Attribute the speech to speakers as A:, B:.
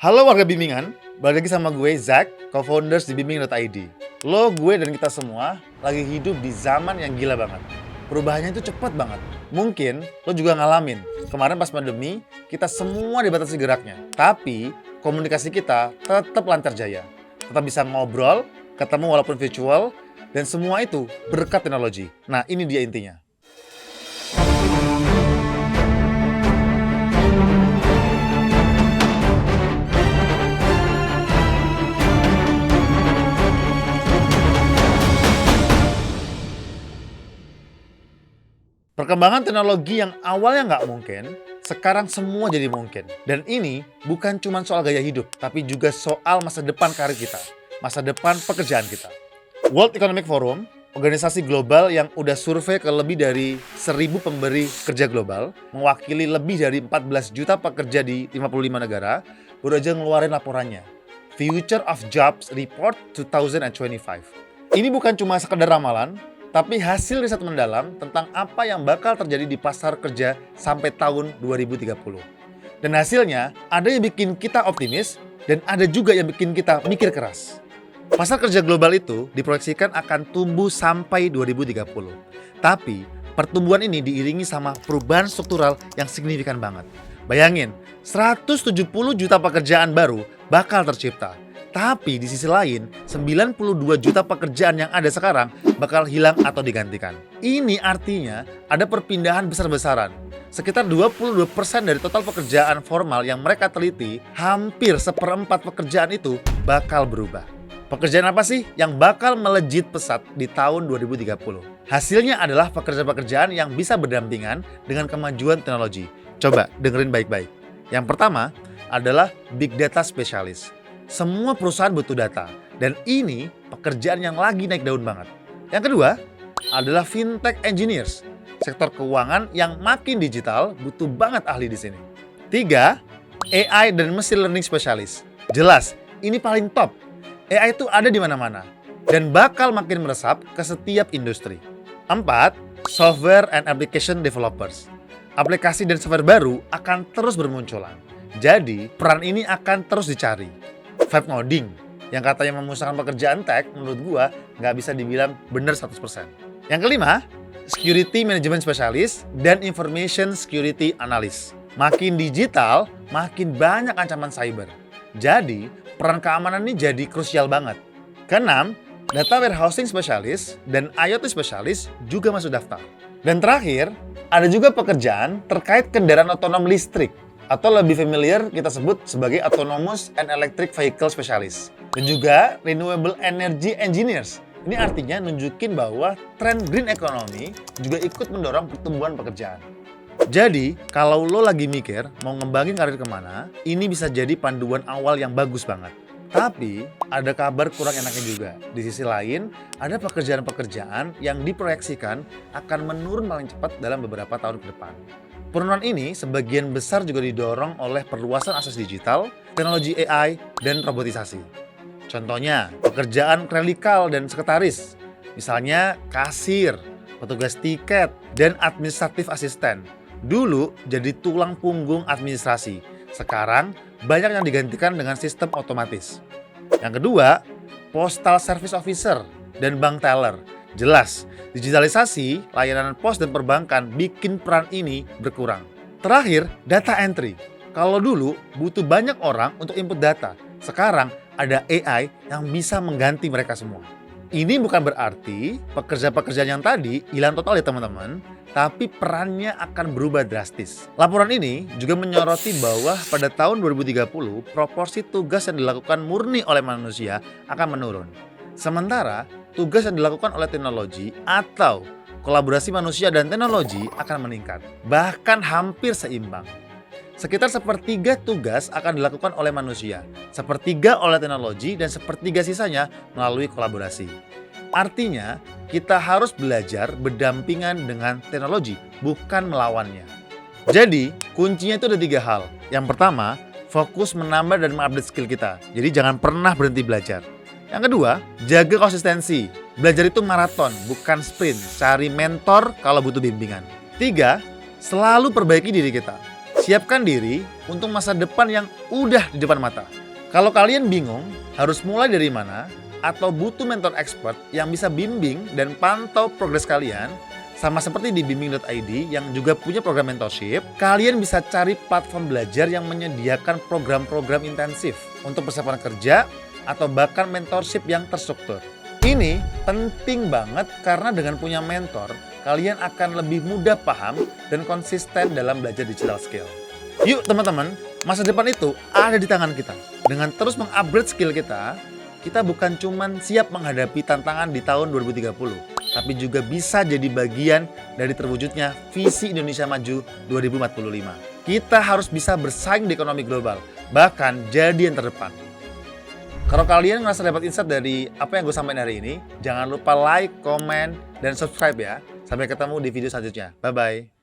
A: Halo warga bimbingan, balik lagi sama gue Zach, co-founders di bimbing.id. Lo, gue, dan kita semua lagi hidup di zaman yang gila banget. Perubahannya itu cepet banget. Mungkin lo juga ngalamin, kemarin pas pandemi, kita semua dibatasi geraknya. Tapi komunikasi kita tetap lancar jaya. Tetap bisa ngobrol, ketemu walaupun virtual, dan semua itu berkat teknologi. Nah, ini dia intinya. Perkembangan teknologi yang awalnya nggak mungkin, sekarang semua jadi mungkin. Dan ini bukan cuma soal gaya hidup, tapi juga soal masa depan karir kita, masa depan pekerjaan kita. World Economic Forum, organisasi global yang udah survei ke lebih dari 1.000 pemberi kerja global, mewakili lebih dari 14 juta pekerja di 55 negara, baru aja ngeluarin laporannya. Future of Jobs Report 2025. Ini bukan cuma sekedar ramalan, tapi hasil riset mendalam tentang apa yang bakal terjadi di pasar kerja sampai tahun 2030. Dan hasilnya, ada yang bikin kita optimis, dan ada juga yang bikin kita mikir keras. Pasar kerja global itu diproyeksikan akan tumbuh sampai 2030. Tapi, pertumbuhan ini diiringi sama perubahan struktural yang signifikan banget. Bayangin, 170 juta pekerjaan baru bakal tercipta. Tapi di sisi lain, 92 juta pekerjaan yang ada sekarang bakal hilang atau digantikan. Ini artinya ada perpindahan besar-besaran. Sekitar 22% dari total pekerjaan formal yang mereka teliti, hampir 1/4 pekerjaan itu bakal berubah. Pekerjaan apa sih yang bakal melejit pesat di tahun 2030? Hasilnya adalah pekerjaan-pekerjaan yang bisa berdampingan dengan kemajuan teknologi. Coba dengerin baik-baik. Yang pertama adalah Big Data Specialist. Semua perusahaan butuh data, dan ini pekerjaan yang lagi naik daun banget. Yang kedua adalah Fintech Engineers. Sektor keuangan yang makin digital butuh banget ahli di sini. 3, AI dan Machine Learning Specialist. Jelas, ini paling top. AI itu ada di mana-mana, dan bakal makin meresap ke setiap industri. 4, Software and Application Developers. Aplikasi dan software baru akan terus bermunculan. Jadi, peran ini akan terus dicari. Vibe coding, yang katanya memusnahkan pekerjaan tech, menurut gua nggak bisa dibilang bener 100%. Yang kelima, Security Management Specialist dan Information Security Analyst. Makin digital, makin banyak ancaman cyber. Jadi, peran keamanan ini jadi krusial banget. Keenam, Data Warehousing Specialist dan IoT Specialist juga masuk daftar. Dan terakhir, ada juga pekerjaan terkait kendaraan otonom listrik, atau lebih familiar kita sebut sebagai Autonomous and Electric Vehicle Specialist. Dan juga Renewable Energy Engineers. Ini artinya nunjukin bahwa tren green economy juga ikut mendorong pertumbuhan pekerjaan. Jadi, kalau lo lagi mikir mau ngembangin karir kemana, ini bisa jadi panduan awal yang bagus banget. Tapi, ada kabar kurang enaknya juga. Di sisi lain, ada pekerjaan-pekerjaan yang diproyeksikan akan menurun paling cepat dalam beberapa tahun ke depan. Penurunan ini sebagian besar juga didorong oleh perluasan akses digital, teknologi AI, dan robotisasi. Contohnya, pekerjaan klinikal dan sekretaris, misalnya kasir, petugas tiket, dan administratif asisten. Dulu jadi tulang punggung administrasi, sekarang banyak yang digantikan dengan sistem otomatis. Yang kedua, Postal Service Officer dan bank teller. Jelas, digitalisasi, layanan pos dan perbankan bikin peran ini berkurang. Terakhir, data entry. Kalau dulu butuh banyak orang untuk input data, sekarang ada AI yang bisa mengganti mereka semua. Ini bukan berarti pekerjaan-pekerjaan yang tadi hilang total ya teman-teman, tapi perannya akan berubah drastis. Laporan ini juga menyoroti bahwa pada tahun 2030, proporsi tugas yang dilakukan murni oleh manusia akan menurun. Sementara, tugas yang dilakukan oleh teknologi atau kolaborasi manusia dan teknologi akan meningkat, bahkan hampir seimbang. Sekitar 1/3 tugas akan dilakukan oleh manusia, 1/3 oleh teknologi, dan 1/3 sisanya melalui kolaborasi. Artinya, kita harus belajar berdampingan dengan teknologi, bukan melawannya. Jadi, kuncinya itu ada 3 hal. Yang pertama, fokus menambah dan mengupdate skill kita. Jadi jangan pernah berhenti belajar. Yang kedua, jaga konsistensi. Belajar itu maraton, bukan sprint. Cari mentor kalau butuh bimbingan. 3, selalu perbaiki diri kita. Siapkan diri untuk masa depan yang udah di depan mata. Kalau kalian bingung harus mulai dari mana atau butuh mentor expert yang bisa bimbing dan pantau progres kalian, sama seperti di bimbing.id yang juga punya program mentorship, kalian bisa cari platform belajar yang menyediakan program-program intensif untuk persiapan kerja atau bahkan mentorship yang terstruktur. Ini penting banget karena dengan punya mentor, kalian akan lebih mudah paham dan konsisten dalam belajar digital skill. Yuk teman-teman, masa depan itu ada di tangan kita. Dengan terus mengupgrade skill kita bukan cuman siap menghadapi tantangan di tahun 2030, tapi juga bisa jadi bagian dari terwujudnya visi Indonesia Maju 2045. Kita harus bisa bersaing di ekonomi global, bahkan jadi yang terdepan. Kalau kalian ngerasa dapat insight dari apa yang gue sampaikan hari ini, jangan lupa like, komen, dan subscribe ya. Sampai ketemu di video selanjutnya. Bye-bye.